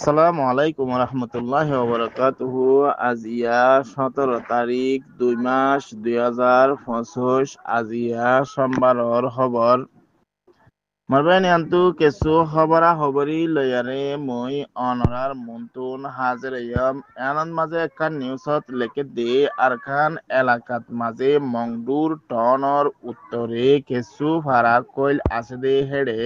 আসসালামু আলাইকুম রহমতুল্লাহি ওয়া বারাকাতুহু। আজিয়া 17 তারিখ 2 মাস 2025 আজিয়া সোমবাৰৰ খবৰ মারবানি আন্তু কেসু খবরা খবরি লয়ারে মই অনরার মন্তুন হাজিরাম এনন মাঝে একখান নিউজত লেখে দে আরখান এলাকাত মাঝে মংডুর টনর উত্তরে কেসু ফারা কইল আছে দে হেড়ে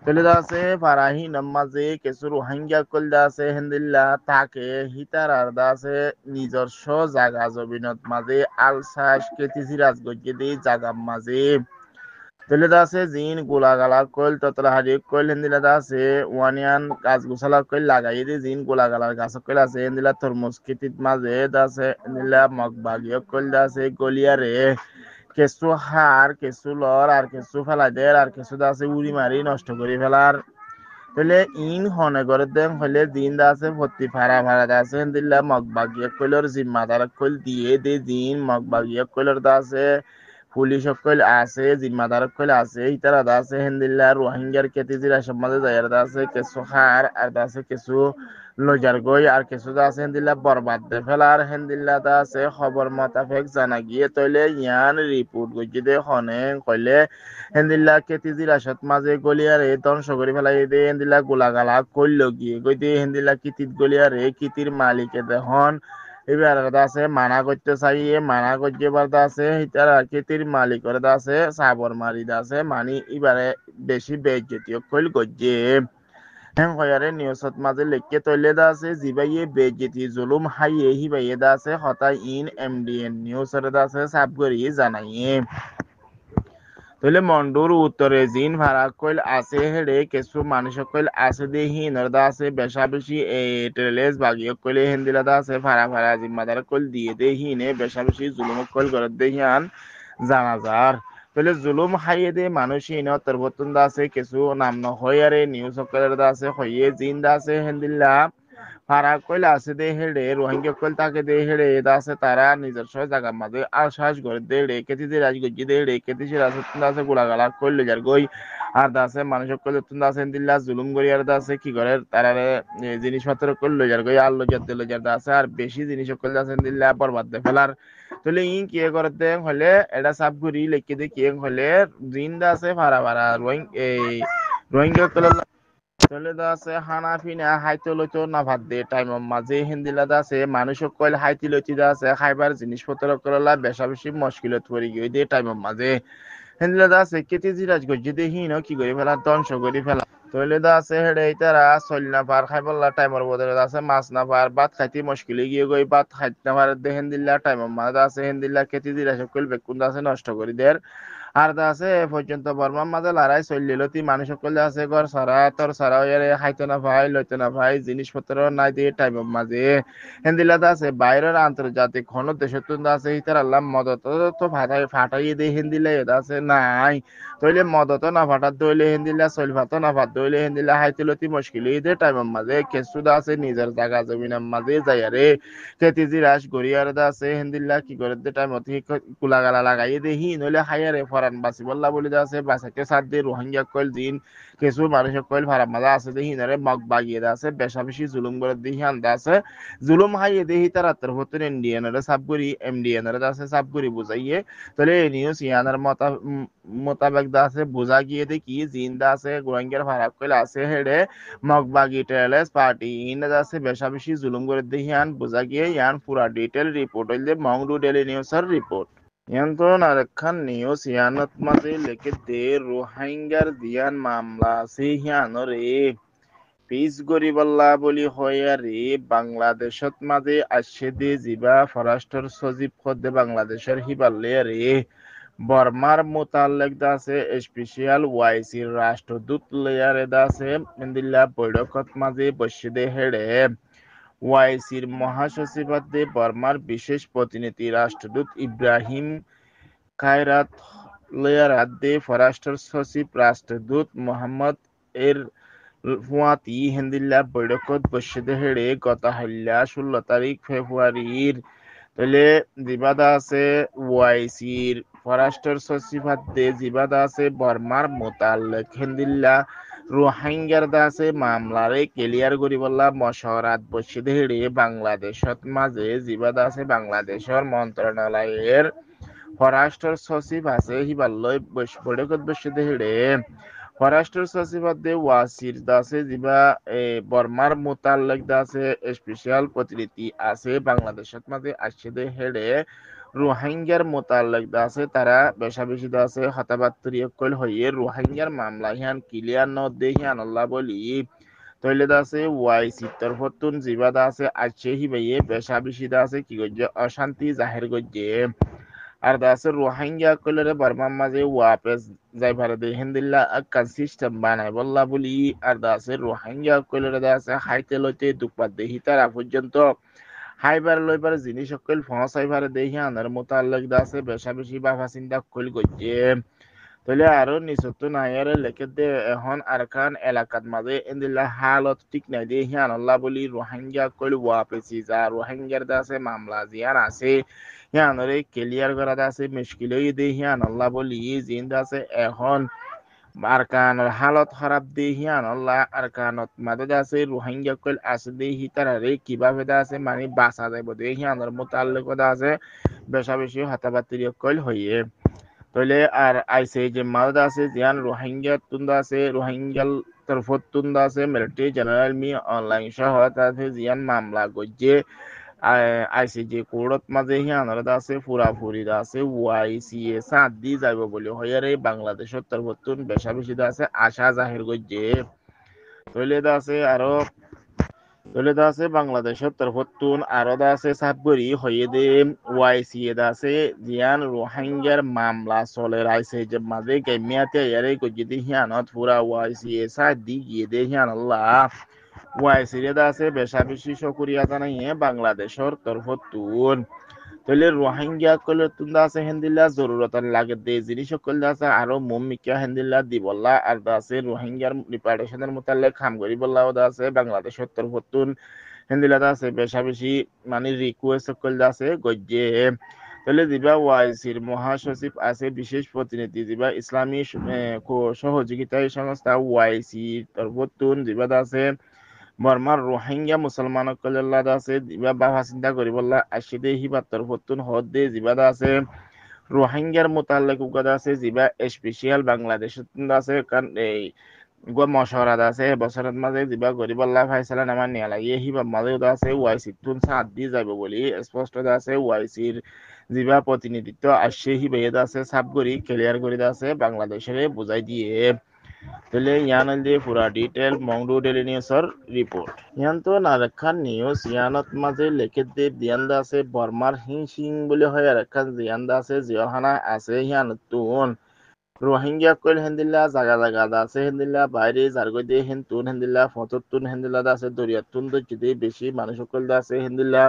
তলিদা আছে ফারাহি নামাজে কেসু রোহিঙ্গা কইলদা আছে হেন্দিল্লা তাকে হিতার আরদা আছে নিজস্ব জাগা জমিনত মাঝে আলসাস কেতিজি রাজগজ্ঞে দে জাগা মাঝে তলিদা আছে জিন গোলাগালা কইল ততলা হারি কইল হেন্দিলা দা আছে ওয়ানিয়ান গাছ গোছালা কইল লাগাই দি জিন গোলাগালার গাছ কইল আছে হেন্দিলা তরমুজ কিতিত মাঝে দা আছে হেন্দিলা মগবাগিয় কইল দা আছে গলিয়ারে কেঁচু সার কেঁচু লর আর কেঁচু ফেলাই দেয় আর কেঁচু দা আছে উড়ি মারি নষ্ট করে ফেলার তাহলে ইন হনে করে দেন হলে দিন দা আছে ভর্তি ফাড়া ফাড়া দা আছে দিল্লা মগবাগিয়া কইলর জিম্মাদার কইল দিয়ে দে দিন মগবাগিয়া কইলর দা আছে পুলিশ কইল আছে জিম্মাদার কইল আছে ইতারা দা আছে হেন্দিল্লা রোহিঙ্গার কেতিজিরা সমাজে যাইয়ার দা আছে কেঁচু সার আর দা আছে কেঁচু লজার গই আর কিছু দা আছে হেন্দিল্লা বরবাদ দে ফেলার হেন্দিল্লা দা আছে খবর মোতাবেক জানা গিয়ে তইলে ইয়ান রিপোর্ট গজি দে হনে কইলে হেন্দিল্লা কেতিজির আসত মাঝে গলিয়ারে ধ্বংস করে ফেলাই দে হেন্দিল্লা গোলাগালা কইল গিয়ে গই দে হেন্দিল্লা কিতিত গলিয়ারে কিতির মালিকে দেহন এবার দা আছে মানা করতে চাইয়ে মানা করতে পারদা আছে হিতারা কেতির মালিকের দা আছে সাবর মারি দা আছে মানি এবারে বেশি বেজ্জতীয় কইল গজ্জে হ্যাঁ হয়ারে নিউজত মাঝে লেখকে তৈলে দা আছে জিবাইয়ে বেজ্জতি জুলুম হাইয়ে হিবাইয়ে দা আছে হতা ইন এমডিএন নিউজরে দা আছে সাবগরি জানাইয়ে তইলে মন্ডুর উত্তরে জিন ভাড়া কইল আছে হেড়ে কিছু মানুষ কইল আছে দে হিনর দা আছে বেশা বেশি ট্রেলেস বাগিয়ে কইলে হিন্দিলা দা আছে ভাড়া ভাড়া জিম্মাদার কইল দিয়ে দে হিনে বেশা বেশি জুলুম কইল করে দে হিয়ান জানাজার তইলে জুলুম হাইয়ে দে মানুষ হিন তরবতুন দা আছে কিছু নাম ন হইয়ারে নিউজ কইল দা আছে হইয়ে জিন দা আছে হিন্দিল্লা ভাড়া কইল আছে দে হেড়ে রোহিঙ্গা কইল তাকে দে হেড়ে দা আছে তারা নিজস্ব জায়গা মাঝে আশ্বাস করে দে রে কেতি দে রাজগজ্জি দে রে কেতি সে রাজত্ব আছে গোলাগালা কইল যার গই আর দা আছে মানুষ কইল তুন দা আছে দিল্লা জুলুম করি আর দা আছে কি করে তারারে জিনিসপত্র কইল যার গই আর লজার দে লজার দা আছে আর বেশি জিনিস কইল দা আছে দিল্লা বরবাদ দে ফেলার তলে ই কি করতে হলে এটা সাব ঘুরি লেখকে দে কি হলে জিন্দা আছে ভাড়া ভাড়া রোহিঙ্গা কইল চলে দা আছে হানা ফিনা হাইতে লইতো না ভাত দে টাইম মাঝে হিন্দিলা দা আছে মানুষ কইল হাইতে লইতে দা আছে খাইবার জিনিসপত্র করলা বেশা বেশি মুশকিলত পড়ি গই দে টাইম মাঝে হিন্দিলা দা আছে কেতে জিরাজ গজ্জি দে হিন কি করে ফেলা ধ্বংস করে ফেলা তইলে দা আছে হেডে তারা চল না পার খাইবলা টাইমর বদলে দা আছে মাছ না পার ভাত খাইতে মুশকিল গিয়ে গই ভাত খাইতে না পার দে হিন্দিলা টাইম মাঝে দা আছে হিন্দিলা কেতে জিরাজ কইল বেকুন দা আছে নষ্ট করে দের আর দা আছে এ পর্যন্ত বর্মার মাঝে লড়াই চললিল তি মানুষ সকলে আছে ঘর সারা তোর সারা ইয়ারে খাইতো না ভাই লইতো না ভাই জিনিসপত্র নাই দিয়ে টাইম মাঝে হিন্দিলাতে আছে বাইরের আন্তর্জাতিক হন দেশত আছে ইতার আল্লাহ মদত তো ফাটাই দিয়ে হিন্দিলা আছে নাই তইলে মদত না ফাটাত দইলে হিন্দিলা চল ভাত না ভাত দইলে হিন্দিলা হাইতিলতি মুশকিল দে টাইম মাঝে কেসুদা আছে নিজের জায়গা জমিনের মাঝে যাই আরে কেতিজি রাস গড়িয়ার দা আছে হিন্দিল্লা কি করে দে টাইম কুলাগালা লাগাই দে হি নইলে হায়ারে ফরান বাসি বল্লা বলে দা আছে বাসাকে সাথ দিয়ে রোহিঙ্গা কইল দিন কিছু মানুষ কইল ভাড়া মাজা আছে দে হিনারে মগ বাগিয়ে দা আছে বেশা বেশি জুলুম করে দিয়ে হিয়ান দা আছে জুলুম হাইয়ে দে হি তার আত্মর হতেন ইন্ডিয়ানরে সাবগুড়ি এমডিএনরে দা আছে সাবগুড়ি বুঝাইয়ে তাহলে এই নিউজ ইয়ানার মোতাবেক দা আছে বোঝা গিয়ে দে কি জিন দা আছে রোহিঙ্গার ভাড়া কইল আছে হেডে মগবাগি ট্রেলেস পার্টি ইন দা আছে বেশা বেশি জুলুম করে দিয়ে হিয়ান বোঝা গিয়ে ইয়ান পুরা ডিটেল রিপোর্ট হইলে মংডু ডেলি নিউজের রিপোর্ট নিয়ন্ত্রণ আরক্ষণ নিউজ ইয়ানত মাঝে লেখে দে রোহিঙ্গার দিয়ান মামলা আছে হিয়ানরে পিস গরিবাল্লা বলি হয় রে বাংলাদেশত মাঝে আসছে দে জিবা ফরাষ্ট্র সচিব খদ্দে বাংলাদেশের হিবাল্লে রে বর্মার মোতালেক দাসে স্পেশাল ওয়াইসির রাষ্ট্রদূত লেয়ারে দাসে ইন্দিল্লা বৈঠকত মাঝে বসে দে হেড়ে ওয়াইসির মহাসচিবাদে বর্মার বিশেষ প্রতিনিধি রাষ্ট্রদূত ইব্রাহিম খায়রাত লেয়ারাদে ফরাষ্ট্র সচিব রাষ্ট্রদূত মোহাম্মদ এর ফুয়াতি হিন্দিল্লা বৈঠকত বসে দে হেড়ে গত হাল্লা 16 তারিখ ফেব্রুয়ারির তলে জিবাদা আছে ওয়াইসির ফরাষ্ট্র সচিবাদে জিবাদা আছে বর্মার মোতালেক হিন্দিল্লা রোহিঙ্গার দাসে মামলারে ক্লিয়ার করিবলা মশরাত বসিদে হেড়ে বাংলাদেশত মাঝে জিবাদ আছে বাংলাদেশের মন্ত্রণালয়ের পররাষ্ট্র সচিব আছে হিবাল্লয় বৈঠকত বসিদে হেড়ে পররাষ্ট্র সচিবালয়ে ওয়াসির দাসে জিবা বর্মার মোতাল্লেক দাসে স্পেশাল প্রতিনিধি আছে বাংলাদেশত মাঝে আসছে হেড়ে রোহিঙ্গার মোতাল্লেক দাসে তারা বেশা বেশি দাসে হতাবাত্তরি কল হইয়ে রোহিঙ্গার মামলা হিয়ান ক্লিয়ার ন দে হিয়ান আল্লাহ বলি তৈলে দাসে ওয়াই সিত্তর ফতুন জিবা দাসে আসছে হিবাইয়ে বেশা বেশি দাসে কি গজ্জে অশান্তি জাহির গজ্জে আর দাসে রোহিঙ্গা কইলরে বার্মার মাঝে ওয়াপেস যাইবার দে হিন্দিল্লা আক্কান সিস্টেম বানাই বললা বলি আর দাসে রোহিঙ্গা কইলরে দাসে হাইতে লইতে দুপাত দেহি তারা পর্যন্ত হাইবার লইবার জিনিস সকল ফসাইবার দেহি আনার মোতাল্লেক দাসে বেশা বেশি বাফা চিন্তা কইল গজ্জে তইলে আরো নিচত নাইয়ারে লেখে দে এখন আরকান এলাকাত মাঝে ইন্দিল্লা হালত ঠিক নাই দে হিয়ান আল্লাহ বলি রোহিঙ্গা কইল ওয়াপেসি যা রোহিঙ্গার দাসে মামলা জিয়ান আছে হিয়ানরে ক্লিয়ার করা আছে মুশকিলই দে হিয়ান আল্লাহ বলি জিন দাসে এখন আরকানের হালত খারাপ দে হিয়ান আল্লাহ আরকানত মাঝে আছে রোহিঙ্গা কইল আছে দে হিতারারে কিভাবে দা আছে মানে বাঁচা যাইব দে হিয়ানের মোতাল্লিক আছে বেশা বেশি হাতাবাতির কইল হইয়ে তইলে আর আইসে যে মালদা আছে জিয়ান রোহিঙ্গা তুন্দা আছে রোহিঙ্গাল তরফত তুন্দা আছে মিলিটারি জেনারেল মি অনলাইন সহ তাতে জিয়ান মামলা গজ্জে আইসে যে কোর্টত মাঝে হিয়ানর আছে পুরাপুরি আছে ওয়াইসিএ সাথ দি যাইব বলে হইয়ারে বাংলাদেশের তরফতুন বেশা বেশি আছে আশা জাহির গজ্জে তইলে আছে আরো তইলে আছে বাংলাদেশের তরফতুন আরো আছে সাবগরি হইয়ে দে ওয়াইসিএ আছে জিয়ান রোহিঙ্গার মামলা চলে আইসে যে মাঝে গেমিয়াতে ইয়ারে গজ্জিদি হিয়ানত পুরা ওয়াইসিএ সাথ দি গিয়ে দে হিয়ান আল্লাহ ওয়াইসিএ আছে বেশা বেশি শুকরিয়া জানাইয়ে বাংলাদেশের তরফতুন তইলে রোহিঙ্গা কলে তুন্দা আছে হেন্দিল্লা জরুরত লাগে দে জিনিস সকল আছে আরো মুমিকা হেন্দিল্লা দিবল্লা আর আছে রোহিঙ্গার রিপার্টেশনের মোতালে কাম করি বল্লা আছে বাংলাদেশের তরফতুন হেন্দিল্লা আছে বেশা বেশি মানে রিকোয়েস্ট সকল আছে গজ্জে তাহলে দিবা ওয়াইসির মহাসচিব আছে বিশেষ প্রতিনিধি দিবা ইসলামী সহযোগিতা সংস্থা ওয়াইসি তরফতুন দিবা আছে বর্মার রোহিঙ্গা মুসলমান কল্যাণ আছে দিবা বাবা চিন্তা করিবল্লা আসিদে হিবাত্তর ফতুন হদ দে জিবাদা আছে রোহিঙ্গার মোতাল্লেক উগাদা আছে জিবা স্পেশাল বাংলাদেশ আছে কারণ এই মশরাত আছে বছরের মাঝে জিবা গরিবল্লা ফাইসালা নামা নিয়া লাগিয়ে হিবা মাঝে আছে ওয়াইসি তুন সাথ দি যাব বলি স্পষ্ট আছে ওয়াইসির জিবা প্রতিনিধিত্ব আসছে হিবাইয়েদ আছে সাব করি ক্লিয়ার করে আছে বাংলাদেশের বুঝাই দিয়ে তাহলে ইয়ান দিয়ে পুরা ডিটেল মংডু ডেলি নিউজর রিপোর্ট ইয়ান তো নারখান নিউজ ইয়ানত মাঝে লেখে দে দিয়ান্দা আছে বর্মার হিংসিং বলে হয় আরখান জিয়ান্দা আছে জিয়হানা আছে ইয়ান তুন রোহিঙ্গা কইল হেন্দিল্লা জাগা জাগা আছে হেন্দিল্লা বাইরে জারগই দিয়ে হেন্তুন হেন্দিল্লা ফততুন হেন্দিল্লা আছে দরিয়াতুন যদি বেশি মানুষ কইল আছে হেন্দিল্লা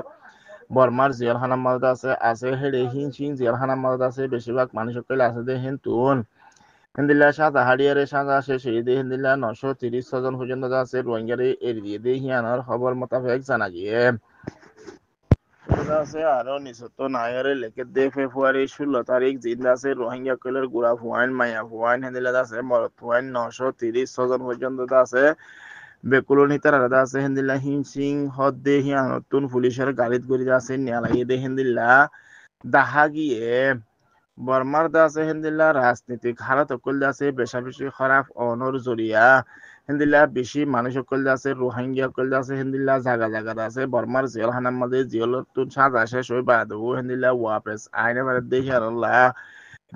বর্মার জিয়হানা মালদা আছে হেড়ে হিংসিং জিয়হানা মালদা আছে বেশিরভাগ মানুষ কইল আছে দে হেন্তুন হিন্দিল্লা সাজা হারিয়ারে সাজা শেষ হয়ে দিয়ে হিন্দিল্লা 930 জন পর্যন্ত আছে রোহিঙ্গারে এড়িয়ে দিয়ে হিয়ানোর খবর মোতাবেক জানা গিয়ে আছে আরো নিচত নায়ারে লেখে দে ফেব্রুয়ারি 16 তারিখ জিন্দা আছে রোহিঙ্গা কইলের গুড়া ফুয়াইন মায়া ফুয়াইন হিন্দিল্লা আছে মরদ ফুয়াইন 930 জন পর্যন্ত আছে বেকুলনি তারা আছে হিন্দিল্লা হিংসিং হদ দে হিয়ানতুন পুলিশের গাড়িত গড়ি আছে নিয়া লাগিয়ে দে হিন্দিল্লা দাহা গিয়ে বর্মার দাসে হিন্দিল্লা রাজনীতিক হারাত অকল আছে বেশা বেশি খারাপ অনর জরিয়া হিন্দিল্লা বেশি মানুষ অকল আছে রোহিঙ্গা অকল আছে হিন্দিল্লা জাগা জাগা আছে বর্মার জিয়ল হানার মাঝে জিয়ল তুন সাজা শেষ হয়ে বাদবু হিন্দিল্লা ওয়াপেস আইনে মানে দেখি আর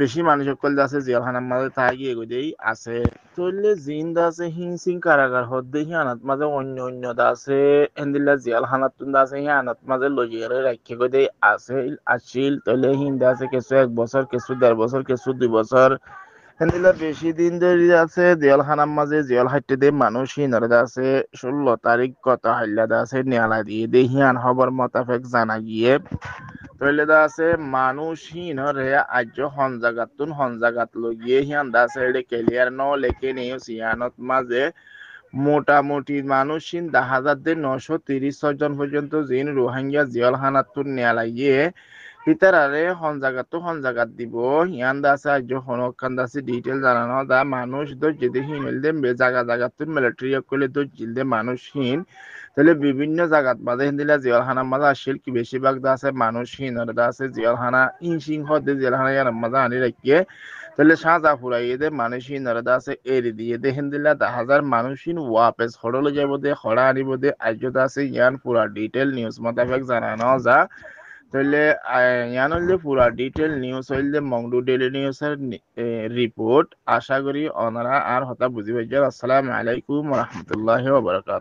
বেশি মানুষ অকল আছে জিয়ল হানার মাঝে তাই গিয়ে গই আছে চললে জিন্দা আছে হিংসিং কারাগার হদ দেখি আনাত মাঝে অন্য অন্য আছে হিন্দিল্লা জিয়াল হানাত তুন আছে হি আনাত মাঝে লজিয়ারে রাখে গই আছে আসিল তলে হিন্দা আছে কিছু 1 বছর কিছু 1.5 বছর কিছু 2 বছর হিন্দিল্লা বেশি দিন ধরে আছে জিয়াল হানার মাঝে জিয়াল হাইটে দে মানুষ হিনারে আছে 16 তারিখ কত হাইলাদা আছে নিয়ালা দিয়ে দে হিয়ান খবর মোতাবেক জানা গিয়ে তইলে আছে মানুষ হিনরে আজ হন জাগাত লগিয়ে হিয়ান দাসে এডে ক্লিয়ার ন লেখে নিউজ হিয়ানত মাঝে মোটামুটি মানুষ হিন 10,930 জন পর্যন্ত জিন রোহিঙ্গা জিয়াল হানাতুন নেয়া লাগিয়ে ইতারারে হন জাগাত দিব ইয়ান দাসে আজ হনকান দাসে ডিটেল জানানো দা মানুষ তো যদি হিন হইলে জায়গা জায়গা তুই মিলিটারি কইলে তো জিলদে মানুষ হিন তাহলে বিভিন্ন জায়গাত মাঝে হিন্দিলা জিয়ালখানা মাঝে আসছিল কি বেশিরভাগ দা আছে মানুষ হিন আর দা আছে জিয়ালখানা ইনসিং হদে জিয়ালখানা ইয়ার মাঝে আনি রাখিয়ে তাহলে সাজা ফুরাই দে মানুষ হিন আর দা আছে এরি দিয়ে দে হিন্দিলা 10,000 মানুষ হিন ওয়াপেস হড়লে যাব দে হড়া আনিব দে আজ দা আছে ইয়ান পুরা ডিটেল নিউজ মোতাবেক জানানো যা তাহলে ইয়ান হইলে পুরা ডিটেল নিউজ হইলে মংডু ডেইলি নিউজের রিপোর্ট আশা করি ওনারা আর হতা বুঝি পাইছে। আসসালামু আলাইকুম ওয়া রাহমাতুল্লাহি ওয়া বারাকাতুহু।